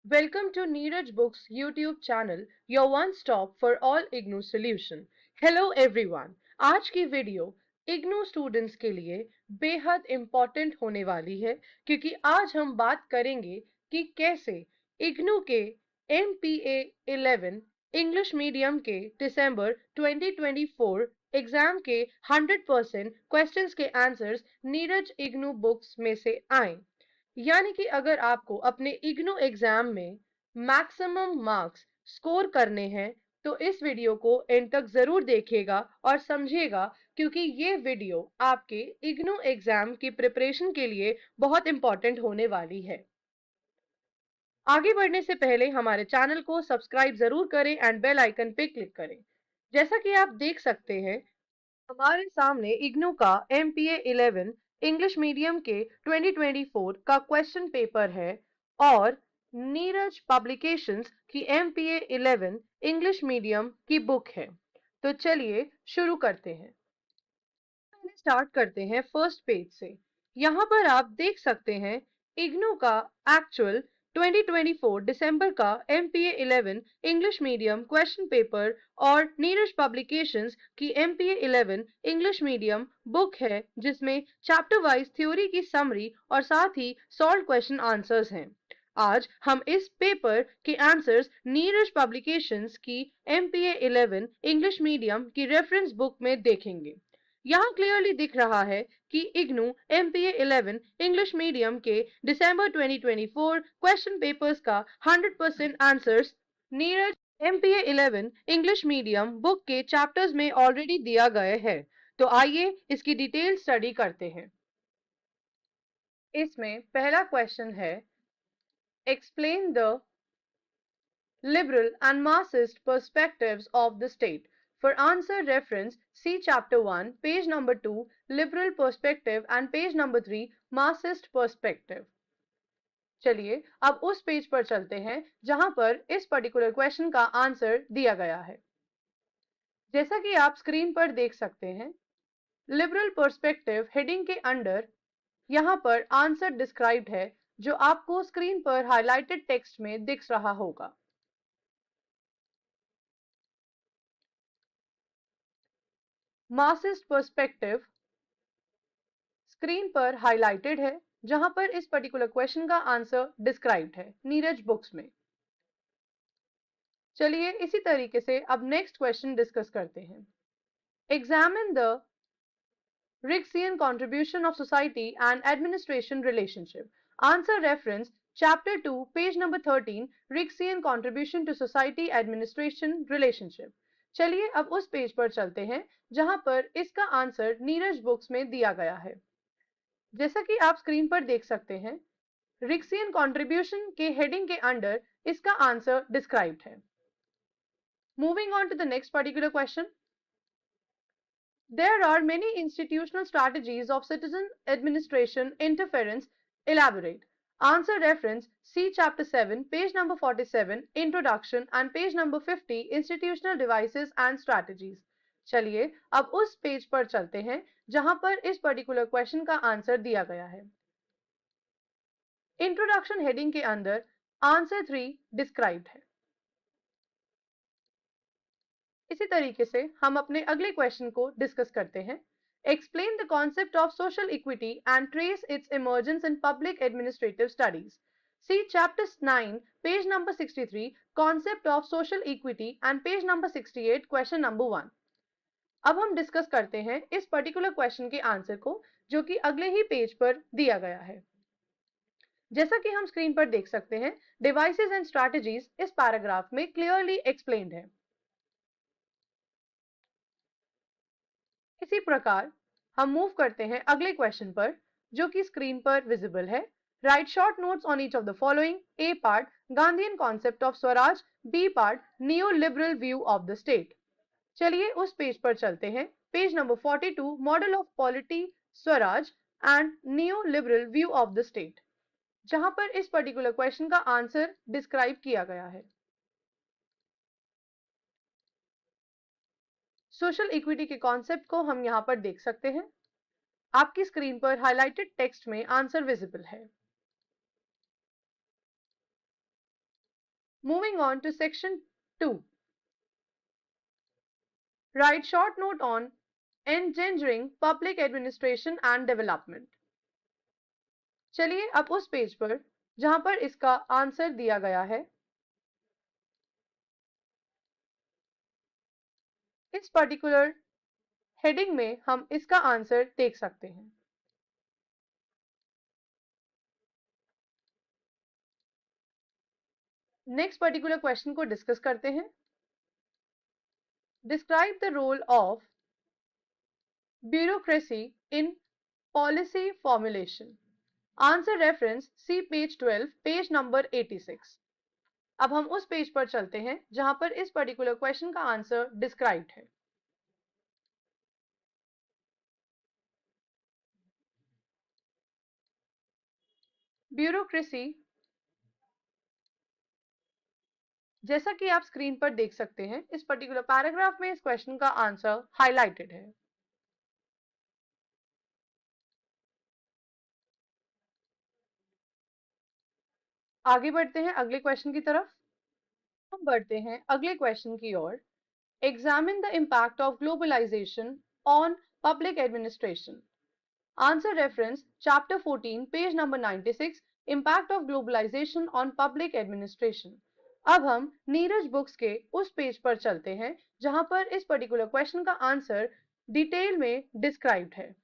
Welcome to Neeraj Books YouTube channel, your one stop for all IGNU solution. Hello everyone. आज की video IGNU students के लिए बेहद important होने वाली है क्योंकि आज हम बात करेंगे कि कैसे IGNU के MPA 11 इंग्लिश मीडियम के दिसंबर 2024 एग्जाम के 100% क्वेश्चंस के आंसर्स नीरज IGNU बुक्स में से आए। यानी कि अगर आपको अपने इग्नू एग्जाम में मैक्सिमम मार्क्स स्कोर करने हैं तो इस वीडियो को एंड तक जरूर देखिएगा और समझिएगा क्योंकि ये वीडियो आपके इग्नू एग्जाम की प्रिपरेशन के लिए बहुत इंपॉर्टेंट होने वाली है। आगे बढ़ने से पहले हमारे चैनल को सब्सक्राइब जरूर करें एंड बेल आइकन पे क्लिक करें। जैसा कि आप देख सकते हैं हमारे सामने इग्नू का MPA 11 इंग्लिश मीडियम के 2024 का क्वेश्चन पेपर है और नीरज पब्लिकेशंस की MPA 11 इंग्लिश मीडियम की बुक है। तो चलिए शुरू करते हैं। पहले स्टार्ट करते हैं फर्स्ट पेज से। यहाँ पर आप देख सकते हैं इग्नू का एक्चुअल 2024 दिसंबर का MPA 11 English medium question paper और नीरज पब्लिकेशंस की MPA 11 इंग्लिश मीडियम बुक है जिसमें चैप्टर वाइज थ्योरी की समरी और साथ ही सॉल्व क्वेश्चन आंसर्स हैं। आज हम इस पेपर के आंसर्स नीरज पब्लिकेशंस की MPA 11 इंग्लिश मीडियम की रेफरेंस बुक में देखेंगे। यहाँ क्लियरली दिख रहा है कि इग्नू MPA 11 इंग्लिश मीडियम के दिसंबर 2024 क्वेश्चन पेपर्स का 100% answers Neeraj MPA 11 English medium book के चैप्टर्स में ऑलरेडी दिया गया है। तो आइए इसकी डिटेल स्टडी करते हैं। इसमें पहला क्वेश्चन है explain the liberal and Marxist perspectives of the state. For answer reference, see chapter 1, page number 2, liberal perspective and page number 3, Marxist perspective. चलिए अब उस पेज पर चलते हैं जहां पर इस पर्टिकुलर क्वेश्चन का आंसर दिया गया है। जैसा कि आप स्क्रीन पर देख सकते हैं, लिबरल पर्सपेक्टिव हेडिंग के अंडर यहां पर आंसर डिस्क्राइब्ड है जो आपको स्क्रीन पर हाइलाइटेड टेक्स्ट में दिख रहा होगा। मार्क्सिस्ट पर्सपेक्टिव स्क्रीन पर हाइलाइटेड है जहां पर इस पर्टिकुलर क्वेश्चन का आंसर डिस्क्राइब्ड है नीरज बुक्स में। चलिए इसी तरीके से अब नेक्स्ट क्वेश्चन डिस्कस करते हैं। Examine the Rixian contribution of society and administration relationship. Answer reference chapter 2 page number 13 Rixian contribution to society administration relationship. चलिए अब उस पेज पर चलते हैं जहां पर इसका आंसर नीरज बुक्स में दिया गया है। जैसा कि आप स्क्रीन पर देख सकते हैं, रिक्सियन कंट्रीब्यूशन के हेडिंग के अंडर इसका आंसर डिस्क्राइब्ड है। Moving on to the next particular question. There are many institutional strategies of citizen administration interference. Elaborate. Answer reference see chapter 7 page number 47 introduction and page number 50 institutional devices and strategies. चलिए अब उस page पर चलते हैं जहां पर इस particular question का आंसर दिया गया है। इंट्रोडक्शन हेडिंग के अंदर आंसर 3 डिस्क्राइब्ड है। इसी तरीके से हम अपने अगले क्वेश्चन को डिस्कस करते हैं। Explain the concept of social equity and trace its emergence in public administrative studies. See chapter 9 page number 63 concept of social equity and page number 68 question number 1। अब हम डिस्कस करते हैं इस पर्टिकुलर क्वेश्चन के answer को जो कि अगले ही पेज पर दिया गया है। जैसा कि हम स्क्रीन पर देख सकते हैं, डिवाइसेस एंड स्ट्रैटेजीज इस पैराग्राफ में क्लियरली एक्सप्लेन्ड है। इसी प्रकार हम मूव करते हैं अगले क्वेश्चन पर जो कि स्क्रीन पर विजिबल है। Write short notes on each of the following. A part Gandhian concept of swaraj, B part neo liberal view of the state. चलिए उस पेज पर चलते हैं, page number 42 model of polity swaraj and neo liberal view of the state, जहां पर इस particular question का answer describe किया गया है। सोशल इक्विटी के कॉन्सेप्ट को हम यहां पर देख सकते हैं। आपकी स्क्रीन पर हाइलाइटेड टेक्स्ट में आंसर विजिबल है। Moving on to section 2. Write short note on engendering public administration and development. चलिए अब उस पेज पर जहां पर इसका आंसर दिया गया है, इस पर्टिकुलर हेडिंग में हम इसका आंसर देख सकते हैं। नेक्स्ट पर्टिकुलर क्वेश्चन को डिस्कस करते हैं। Describe the role of bureaucracy in policy formulation. Answer reference see page 12, page number 86। अब हम उस पेज पर चलते हैं जहां पर इस पर्टिकुलर क्वेश्चन का आंसर डिस्क्राइब्ड है। ब्यूरोक्रेसी, जैसा कि आप स्क्रीन पर देख सकते हैं, इस पर्टिकुलर पैराग्राफ में इस क्वेश्चन का आंसर हाईलाइटेड है। आगे बढ़ते हैं अगले क्वेश्चन की तरफ। हम बढ़ते हैं अगले क्वेश्चन की ओर। Examine the impact of globalisation on public administration. Answer reference chapter 14, page number 96, impact of globalisation on public administration. अब हम नीरज बुक्स के उस पेज पर चलते हैं जहां पर इस पर्टिकुलर क्वेश्चन का आंसर डिटेल में डिस्क्राइब्ड है।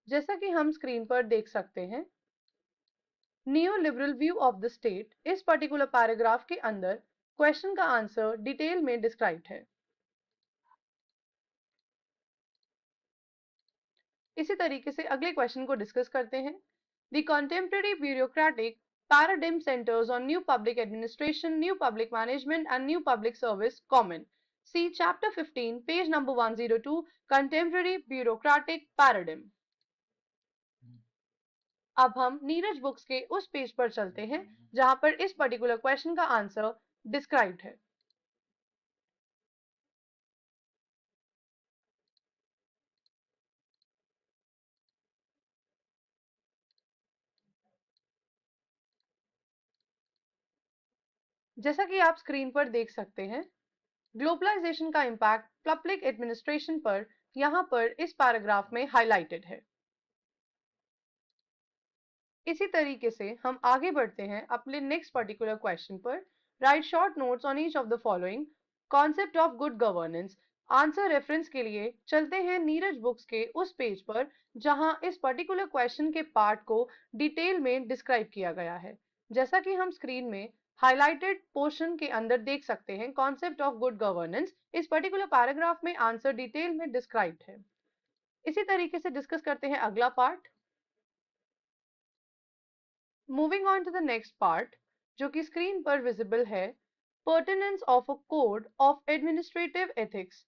जैसा कि हम स्क्रीन पर देख सकते हैं, neo liberal view of the state, इस पर्टिकुलर पैराग्राफ के अंदर क्वेश्चन का आंसर डिटेल में डिस्क्राइब्ड है। इसी तरीके से अगले क्वेश्चन को डिस्कस करते हैं। The contemporary bureaucratic paradigm centers on new public administration, new public management and new public service common. See chapter 15, page number 102, contemporary bureaucratic paradigm. अब हम नीरज बुक्स के उस पेज पर चलते हैं जहां पर इस पर्टिकुलर क्वेश्चन का आंसर डिस्क्राइब्ड है। जैसा कि आप स्क्रीन पर देख सकते हैं, ग्लोबलाइजेशन का इंपैक्ट पब्लिक एडमिनिस्ट्रेशन पर यहां पर इस पैराग्राफ में हाईलाइटेड है। इसी तरीके से हम आगे बढ़ते हैं अपने नेक्स्ट पर्टिकुलर क्वेश्चन पर। Right short notes on each of the following. Concept of good governance. Answer reference के लिए चलते हैं नीरज बुक्स के उस पेज पर जहां इस पर्टिकुलर क्वेश्चन के पार्ट को डिटेल में डिस्क्राइब किया गया है। जैसा कि हम स्क्रीन में हाईलाइटेड पोर्शन के अंदर देख सकते हैं, कॉन्सेप्ट ऑफ गुड गवर्नेंस, इस पर्टिकुलर पैराग्राफ में आंसर डिटेल में डिस्क्राइब्ड है। इसी तरीके से डिस्कस करते हैं अगला part. Moving on to the next part, जो कि स्क्रीन पर विजिबल है, pertinence of a code of administrative ethics.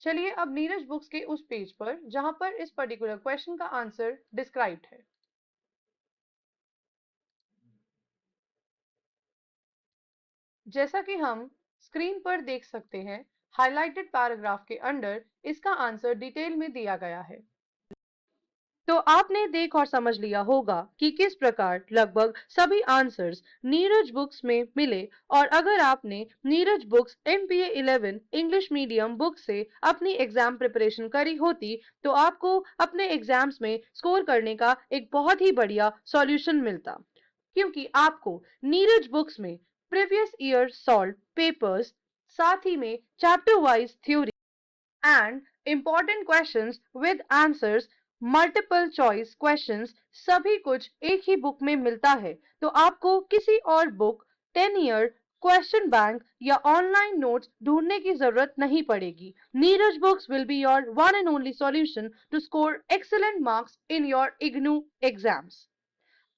चलिए अब नीरज बुक्स के उस पेज पर जहां पर इस पर्टिकुलर क्वेश्चन का आंसर डिस्क्राइब्ड है। जैसा कि हम स्क्रीन पर देख सकते हैं, हाईलाइटेड पैराग्राफ के अंदर इसका आंसर डिटेल में दिया गया है। तो आपने देख और समझ लिया होगा कि किस प्रकार लगभग सभी आंसर्स नीरज बुक्स में मिले, और अगर आपने Neeraj books MPA 11 English medium book से अपनी एग्जाम प्रिपरेशन करी होती तो आपको अपने एग्जाम्स में स्कोर करने का एक बहुत ही बढ़िया सॉल्यूशन मिलता, क्योंकि आपको नीरज बुक्स में प्रीवियस ईयर सॉल्व पेपर्स, साथ ही में chapter wise theory and important questions with answers, multiple choice questions, सभी कुछ एक ही बुक में मिलता है। तो आपको किसी और बुक, 10 ईयर क्वेश्चन बैंक या ऑनलाइन नोट्स ढूंढने की जरूरत नहीं पड़ेगी। Neeraj books will be your one and only solution to score excellent marks in your IGNOU exams.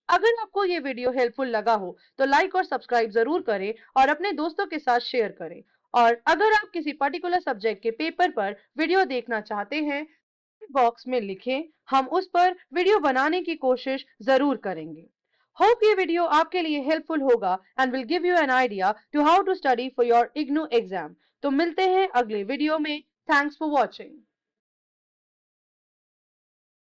अगर आपको ये वीडियो हेल्पफुल लगा हो तो लाइक और सब्सक्राइब जरूर करें और अपने दोस्तों के साथ शेयर करें। और अगर आप किसी पर्टिकुलर सब्जेक्ट के पेपर पर वीडियो देखना चाहते हैं, बॉक्स में लिखें, हम उस पर वीडियो बनाने की कोशिश जरूर करेंगे। होप ये वीडियो आपके लिए हेल्पफुल होगा and will give you an idea to how to study for your IGNOU exam. तो मिलते हैं अगले वीडियो में। Thanks for watching.